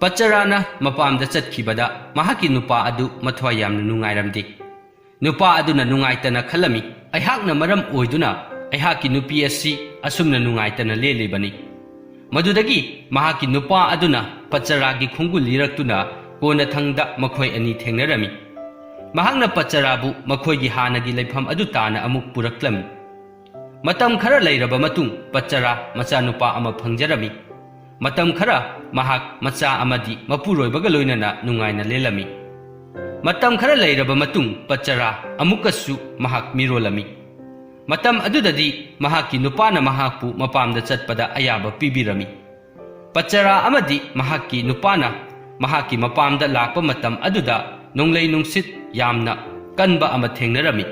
ꯄꯆꯔꯥꯅ ꯃꯄꯥꯝꯗ ꯆꯠꯈꯤꯕꯗ ꯃꯍꯥꯛꯀꯤ ꯅꯨꯄꯥ ꯑꯗꯨ ꯃꯊ꯭ꯋꯥꯏ ꯌꯥꯝꯅ ꯅꯨꯡꯉꯥꯏꯔꯝꯗꯦ. ꯅꯨꯄꯥ ꯑꯗꯨꯅ ꯅꯨꯡꯉꯥꯏꯇꯅ ꯈꯜꯂꯝꯃꯤ, ꯑꯩꯍꯥꯛꯅ ꯃꯔꯝ ꯑꯣꯏꯗꯨꯅ ꯑꯩꯍꯥꯛꯀꯤ ꯅꯨꯄꯤ ꯑꯁꯤ ꯑꯁꯨꯝꯅ ꯅꯨꯡꯉꯥꯏꯇꯅ ꯂꯦꯜꯂꯤꯕꯅꯤ. ꯃꯗꯨꯗꯒꯤ ꯃꯍꯥꯛꯀꯤ ꯅꯨꯄꯥ ꯑꯗꯨꯅ ꯄꯆꯔꯥꯒꯤ ꯈꯣꯡꯒꯨꯜ ꯂꯤꯔꯛꯇꯨꯅ ꯀꯣꯟꯅꯊꯪꯗ ꯃꯈꯣꯏ ꯑꯅꯤ ꯊꯦꯡꯅꯔꯝꯃꯤ. ꯃꯍꯥꯛꯅ ꯄꯆꯔꯥꯕు ꯃꯈꯣꯏꯒꯤ ꯍꯥꯟꯅꯒꯤ ꯂꯩꯐꯝ ꯑꯗꯨ ꯇꯥꯅ ꯑꯃꯨꯛ ꯄꯨꯔꯛꯂꯝꯃꯤ. ꯃꯇꯝ ꯈꯔ ꯂꯩꯔꯕ ꯃꯇꯨꯡ ꯄꯆꯔꯥ ꯃꯆꯥꯅꯨꯄꯥ ꯑꯃ ꯐꯪꯖꯔꯝꯃꯤ. ꯃꯇꯝ ꯈꯔ ꯃꯍꯥꯛ ꯃꯆꯥ ꯑꯃꯗꯤ ꯃꯄꯨꯔꯣꯏꯕꯒ ꯂꯣꯏꯅꯅ ꯅꯨꯡꯉꯥꯏꯅ ꯂꯦꯜꯂꯝꯃꯤ. ꯃꯇꯝ ꯈꯔ ꯂꯩꯔꯕ ꯃꯇꯨꯡ ꯄꯆꯔꯥ ꯑꯃꯨꯛꯀꯁꯨ ꯃꯍꯥꯛ ꯃꯤꯔꯣꯜꯂꯝꯃꯤ. ꯃꯇꯝ ꯑꯗꯨꯗꯗꯤ ꯃꯍꯥꯛꯀꯤ ꯅꯨꯄꯥꯅ ꯃꯍꯥꯛꯄꯨ ꯃꯄꯥꯝꯗ ꯆꯠꯄꯗ ꯑꯌꯥꯕ ꯄꯤꯕꯤꯔꯝꯃꯤ. ꯄꯆꯔꯥ ꯑꯃꯗꯤ ꯃꯍꯥꯛꯀꯤ ꯅꯨꯄꯥꯅ ꯃꯍꯥꯛꯀꯤ ꯃꯄꯥꯝꯗ ꯂꯥꯛꯄ ꯃꯇꯝ ꯑꯗꯨꯗ ꯅꯣꯡꯂꯩ ꯅꯨꯡꯁꯤꯠ ꯌꯥꯝꯅ ꯀꯟꯕ ꯑꯃ ꯊꯦꯡꯅꯔꯝꯃꯤ.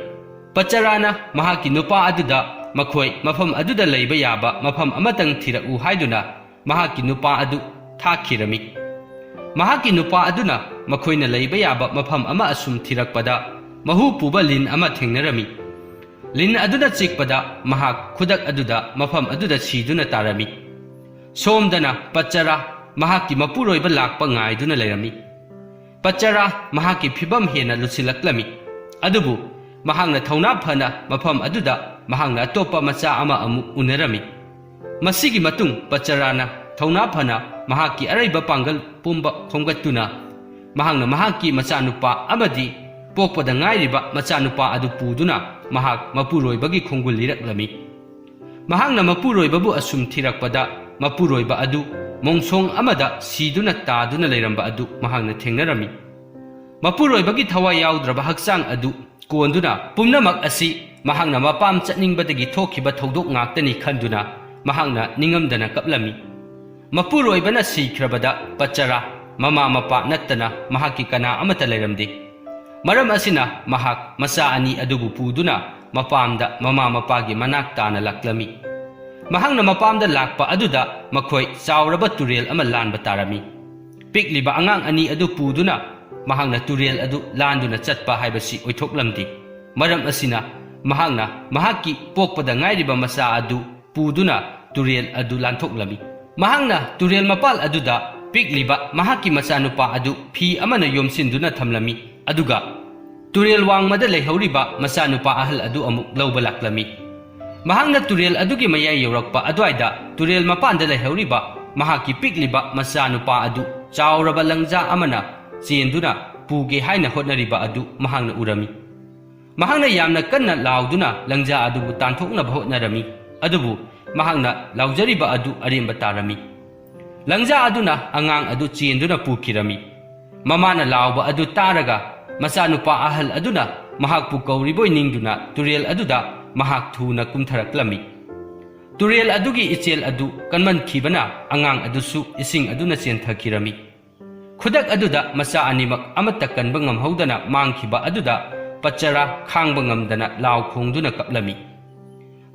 ꯄꯆꯔꯥꯅ ꯃꯍꯥꯛꯀꯤ ꯅꯨꯄꯥ ꯑꯗꯨꯗ ꯃꯈꯣꯏ ꯃꯐꯝ ꯑꯗꯨꯗ ꯂꯩꯕ ꯌꯥꯕ ꯃꯐꯝ ꯑꯃꯇꯪ ꯊꯤꯔꯛꯎ ꯍꯥꯏꯗꯨꯅ ꯃꯍꯥꯛꯀꯤ ꯅꯨꯄꯥ ꯑꯗꯨ ꯊꯥꯈꯤꯔꯝꯃꯤ. ꯃꯍꯥꯛꯀꯤ ꯅꯨꯄꯥ ꯑꯗꯨꯅ ꯃꯈꯣꯏꯅ ꯂꯩꯕ ꯌꯥꯕ ꯃꯐꯝ ꯑꯃ ꯑꯁꯨꯝ ꯊꯤꯔꯛꯄꯗ ꯃꯍꯨ ꯄꯨꯕ ꯂꯤꯟ ꯑꯃ ꯊꯦꯡꯅꯔꯝꯃꯤ. ꯂꯤꯟ ꯑꯗꯨꯅ ꯆꯤꯛꯄꯗ ꯃꯍꯥꯛ ꯈꯨꯗꯛ ꯑꯗꯨꯗ ꯃꯐꯝ ꯑꯗꯨꯗ ꯁꯤꯗꯨꯅ ꯇꯥꯔꯝꯃꯤ. ꯁꯣꯝꯗꯅ ꯄꯆꯔꯥ ꯃꯍꯥꯛꯀꯤ ꯃꯄꯨꯔꯣꯏꯕ ꯂꯥꯛꯄ ꯉꯥꯏꯗꯨꯅ ꯂꯩꯔꯝꯃꯤ. ꯄꯆꯔꯥ ꯃꯍꯥꯛꯀꯤ ꯐꯤꯚꯝ ꯍꯦꯟꯅ ꯂꯨꯁꯤꯜꯂꯛꯂꯝꯃꯤ. ꯑꯗꯨꯕꯨ ꯃꯍꯥꯛꯅ ꯊꯧꯅꯥ ꯐꯅ ꯃꯐꯝ ꯑꯗꯨꯗ mahangna atopa macha ama amuk unarami. Masigi matung Pacharana thona phana mahaki araiba pangal pumba khomgattuna mahangna mahaki machanupa amadi pokpada ngairiba machanupa adu puduna mahak mapuroibagi khongul liraklami. Mahangna mapuroibabu asum thirakpada mapuroiba adu mongsong amada siduna taduna leiramba adu mahangna thengnarami. Mapuroibagi thawai yaudraba haksang adu konduna pumnamak asi mahangna mapam chatningbadagi thokiba thodok ngaktani khanduna mahangna ningamdana kaplami. Mapuroibana sikrabada Pachara mama mapa nattana mahaki kana amata leiramde. Maram asina mahak masa ani adubu puduna mapamda mama mapagi manak tana laklami. Mahangna mapamda lakpa aduda makhoi chauraba turel ama lanba tarami. Pikliba angang ani adu puduna mahangna turel adu landuna chatpa haibasi oithoklamdi. Maram asina mahangna mahaki pokpada ngairiba masa adu puduna turel adu lanthoklami. Mahangna turel mapal aduda pikliba mahaki machanupa adu phi amana yomsinduna thamlami. Aduga turel wangmada leihoriba machanupa ahal adu amuk lauba laklami. Mahangna turel adugi mayai yorakpa adwaida turel mapanda leihoriba mahaki pikliba machanupa adu chauraba langja amana chenduna puge haina hotnariba adu mahangna urami. Mahangna yamna kanna lauduna langja adubu tanthokna hotnarami. Adubu mahangna laujariba adu aremba tarami. Langja aduna angang adu chenduna pukirami. Mamana lauba adu taraga machanupa ahal aduna mahak pu kauriboi ningduna turel aduda mahak thuna kumtharaklami. Turel adugi ichel adu kanman khibana angang adusu ising aduna chenthakirami. Khudak aduda macha animak amata kanba ngamhodana mangkhiba aduda Pachara khangba ngamdana law khongduna kaplami.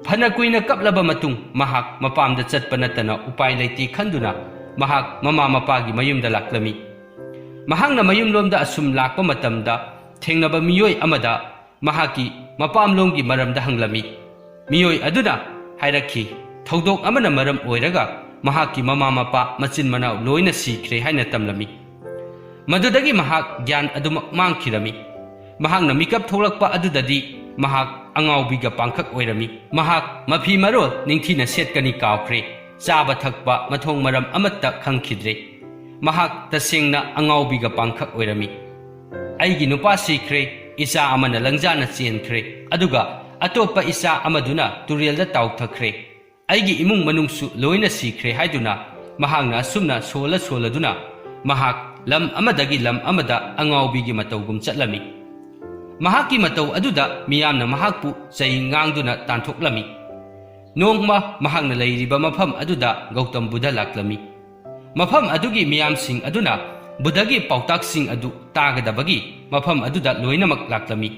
Phana kuina kaplaba matung mahak mapamda chatpa natana upai leiti khanduna mahak mama mapagi mayumda laklami. Mahangna mayumlomda asum lakpa matamda thengnaba miyoi amada mahaki mapamlomgi maramda hanglami. Miyoi aduna hairakhi thodok amana maram oiraga mahaki mama mapa machin manau loina sikre haina tamlami. Madudagi mahak gyan adumak mangkhirami. Mahangna mikap tholakpa adudadi mahak angaubiga pangkhak oirami. Mahak mafi marol ningthina setkani kawkhre chaba thakpa mathong maram amatta khangkhidre. Mahak tasengna angaubiga pangkhak oirami. Aigi nupa sikre isa amana langjana chenkhre aduga atopa isa amaduna turelda tawthakre. Aigi imung manungsu loina sikre haiduna mahangna sumna sola soladuna mahak lam amadagi lam amada angaubigi matawgum chatlami. Mahaki mataw aduda miyamna mahakpu chai ngangduna tanthoklami. Nongma mahangna leiriba mafam aduda Gautam Buddha laklami. Mafam adugi miyamsing aduna Buddhagi pautaksing adu tagadabagi mafam aduda loinamak laklami.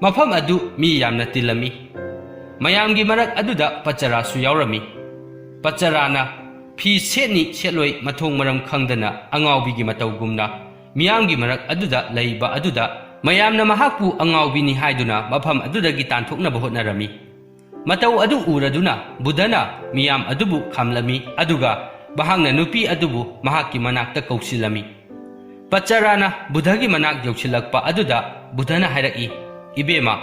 Mafam adu miyamna tilami. Mayamgi marak aduda Pachara su yaurami. Pacharana phi setni setloi mathong maram khangdana angaubigi matawgumna miyamgi marak aduda leiba aduda mayamna mahakpu angaubini haiduna mafam adudagi tanthoknaba hotnarami. Mataw adu uraduna Buddhana miyam adubu khamlami aduga bahangna nupi adubu mahaki manakta kausilami. Pacharana Buddhagi manak yausilakpa aduda Buddhana hairaki ibema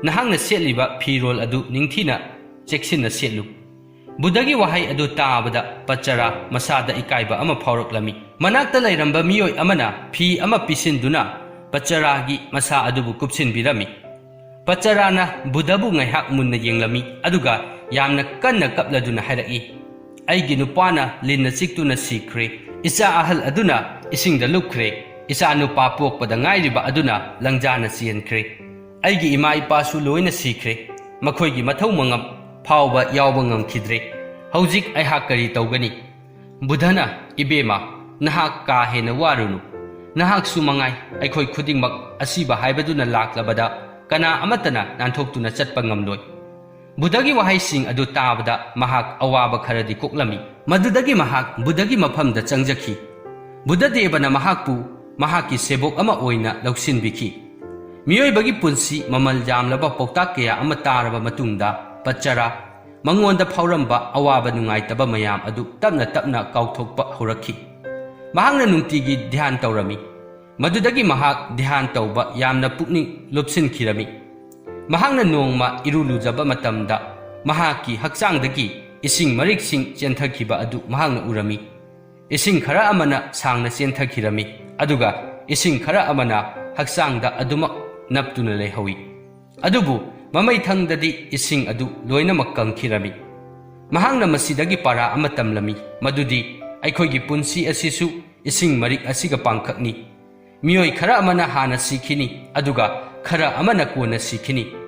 nahangna setliba phirol adu ningthina cheksinna setlu. Buddhagi wahai adu taabada Pachara masada ikaiba ama phauroklami. Manakta lairamba miyoi amana phi ama pisinduna Pacharagi masa adubu kupsinbirami. Pacharana Buddhabu ngaihak munna yenglami aduga yamna kanna kapladuna hairaki. Aigi nupana linna chiktuna sikre isa ahal aduna isingda lukre isa nupa pokpada ngairiba aduna langjana chienkre. Aigi ima ipasu loina sikre makhoigi mathau mangam phauba yauba ngamkhidre. Hojik aihak kari tawgani Buddhana ibema nahak ka hena warunu nahak sumangai aikhoi khudingmak asiba haibaduna laklabada kana amatana nanthokutuna chatpa ngamloi. Buddhagi wahaising adu taabada mahak awaba kharadi koklami. Madudagi mahak Buddhagi mafamda changjakhi. Buddha devana mahakpu mahaki sebok ama oina lausinbikhi. Miyoibagi punsi mamal jamlaba pautak kaya ama taraba matungda Pachara mangonda phauramba awaba nungaitaba mayam adu tapna tapna kauthokpa horakhi. Mahangna nungtigi dhyan tawrami. Madudagi mahak dhyan tawba yamna pukning lupsinkhirami. ꯃꯍꯥꯛꯅ ꯅꯣꯡꯃ ꯏꯔꯨ ꯂꯨꯖꯕ ꯃꯇꯝꯗ ꯃꯍꯥꯛꯀꯤ ꯍꯛꯆꯥꯡꯗꯒꯤ ꯏꯁꯤꯡ ꯃꯔꯤꯛꯁꯤꯡ ꯆꯦꯟꯊꯈꯤꯕ ꯑꯗꯨ ꯃꯍꯥꯛꯅ ꯎꯔꯝꯃꯤ꯫ ꯏꯁꯤꯡ ꯈꯔ ꯑꯃꯅ ꯁꯥꯡꯅ ꯆꯦꯟꯊꯈꯤꯔꯝꯃꯤ, ꯑꯗꯨꯒ ꯏꯁꯤꯡ ꯈꯔ ꯑꯃꯅ ꯍꯛꯆꯥꯡꯗ ꯑꯗꯨꯃꯛ ꯅꯞꯇꯨꯅ ꯂꯩꯍꯧꯏ꯫ ꯑꯗꯨꯕꯨ ꯃꯃꯩꯊꯪꯗꯗꯤ ꯏꯁꯤꯡ ꯑꯗꯨ ꯂꯣꯏꯅꯃꯛ ꯀꯪꯈꯤꯔꯝꯃꯤ꯫ ꯃꯍꯥꯛꯅ ꯃꯁꯤꯗꯒꯤ ꯄꯥꯔꯥ ꯑꯃ ꯇꯝꯂꯝꯃꯤ, ꯃꯗꯨꯗꯤ ꯑꯩꯈꯣꯏꯒꯤ ꯄꯨꯟꯁꯤ ꯑꯁꯤꯁꯨ ꯏꯁꯤꯡ ꯃꯔꯤꯛ ꯑꯁꯤꯒ ꯄꯥꯡꯈꯛꯅꯤ꯫ ꯃꯤꯑꯣꯏ ꯈꯔ ꯑꯃꯅ ꯍꯥꯟꯅ ꯁꯤꯈꯤꯅꯤ, ꯑꯗꯨꯒ ꯈꯔ ꯑꯃꯅ ꯀꯣꯟꯅ ꯁꯤꯈꯤꯅꯤ꯫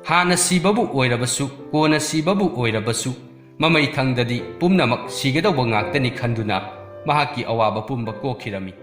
ꯍꯥꯟꯅ ꯁꯤꯕꯕꯨ ꯑꯣꯏꯔꯕꯁꯨ ꯀꯣꯟꯅ ꯁꯤꯕꯕꯨ ꯑꯣꯏꯔꯕꯁꯨ ꯃꯃꯩꯊꯪꯗꯗꯤ ꯄꯨꯝꯅꯃꯛ ꯁꯤꯒꯗꯧꯕ ꯉꯥꯛꯇꯅꯤ ꯈꯟꯗꯨꯅ ꯃꯍꯥꯛꯀꯤ ꯑꯋꯥꯕ ꯄꯨꯝꯕ ꯀꯣꯛꯈꯤꯔꯝꯃꯤ꯫